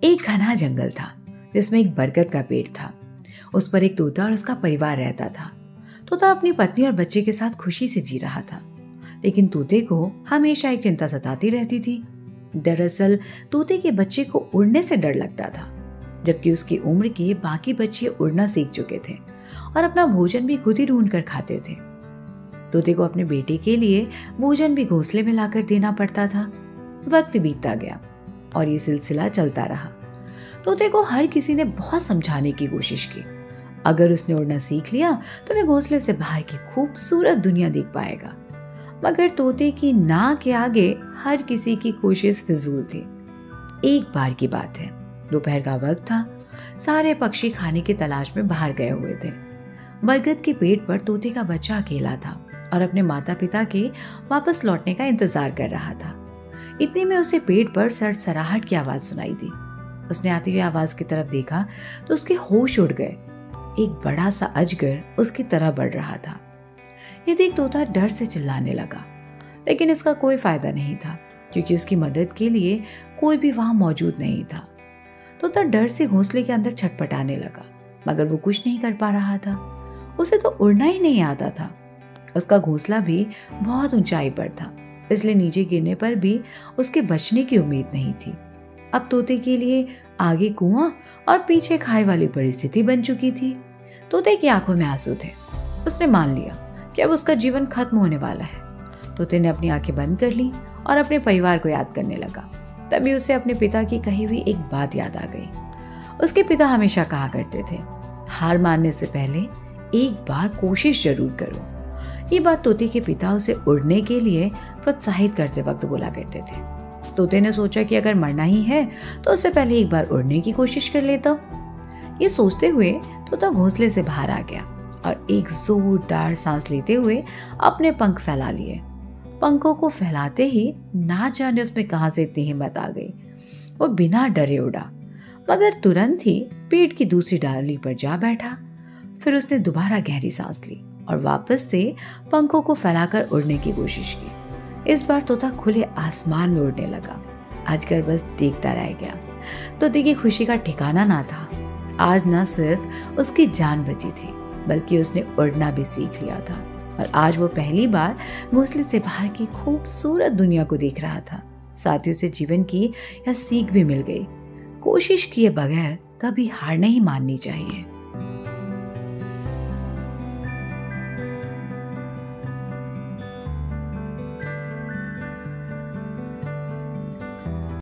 एक घना जंगल था जिसमें एक बरगद का पेड़ था। उस पर एक तोता और उसका परिवार रहता था। तोता अपनी पत्नी और बच्चे के साथ खुशी से जी रहा था, लेकिन तोते को हमेशा एक चिंता सताती रहती थी। दरअसल तोते के बच्चे को उड़ने से डर लगता था, जबकि उसकी उम्र के बाकी बच्चे उड़ना सीख चुके थे और अपना भोजन भी खुद ही ढूंढ कर खाते थे। तोते को अपने बेटे के लिए भोजन भी घोंसले में लाकर देना पड़ता था। वक्त बीतता गया और ये सिलसिला चलता रहा। तोते को हर किसी ने बहुत समझाने की कोशिश की। अगर उसने उड़ना सीख लिया तो वह घोंसले से बाहर की खूबसूरत दुनिया देख पाएगा। मगर तोते की ना के आगे हर किसी की कोशिश फिजूल थी। एक बार की बात है, दोपहर का वक्त था। सारे पक्षी खाने की तलाश में बाहर गए हुए थे। बरगद के पेड़ पर तोते का बच्चा अकेला था और अपने माता पिता के वापस लौटने का इंतजार कर रहा था। इतने में उसे पेड़ पर सरसराहट की आवाज सुनाई दी। उसने आती हुई आवाज की तरफ देखा तो उसके होश उड़ गए। एक बड़ा सा अजगर उसकी तरह बढ़ रहा था। ये देख तोता डर से चिल्लाने लगा, लेकिन इसका कोई फायदा नहीं था क्योंकि उसकी मदद के लिए कोई भी वहां मौजूद नहीं था। तोता डर से घोंसले के अंदर छटपटाने लगा, मगर वो कुछ नहीं कर पा रहा था। उसे तो उड़ना ही नहीं आता था। उसका घोंसला भी बहुत ऊंचाई पर था, इसलिए नीचे गिरने पर भी उसके बचने की उम्मीद नहीं थी। अब तोते के लिए आगे कुआं और पीछे खाई वाली परिस्थिति बन चुकी थी। तोते की आंखों में आंसू थे। उसने मान लिया कि अब उसका जीवन खत्म होने वाला है। तोते ने अपनी आंखें बंद कर ली और अपने परिवार को याद करने लगा। तभी उसे अपने पिता की कही हुई एक बात याद आ गई। उसके पिता हमेशा कहा करते थे, हार मानने से पहले एक बार कोशिश जरूर करो। ये बात तोते के पिता उसे उड़ने के लिए प्रोत्साहित करते वक्त बोला करते थे। तोते ने सोचा कि अगर मरना ही है तो उससे पहले एक बार उड़ने की कोशिश कर लेता। ये सोचते हुए तोता घोंसले से बाहर आ गया और एक जोरदार सांस लेते हुए अपने पंख फैला लिए। पंखों को फैलाते ही ना जाने उसमें कहां से इतनी हिम्मत आ गई। वो बिना डरे उड़ा, मगर तुरंत ही पेड़ की दूसरी डाली पर जा बैठा। फिर उसने दोबारा गहरी सांस ली और वापस से पंखों को फैलाकर उड़ने की कोशिश की। इस बार तोता खुले आसमान में उड़ने लगा। अजगर बस देखता रह गया। तोते की खुशी का ठिकाना ना था। आज न सिर्फ उसकी जान बची थी, बल्कि उसने उड़ना भी सीख लिया था और आज वो पहली बार घोंसले से बाहर की खूबसूरत दुनिया को देख रहा था। साथ ही उसे जीवन की यह सीख भी मिल गई, कोशिश किए बगैर कभी हार नहीं माननी चाहिए।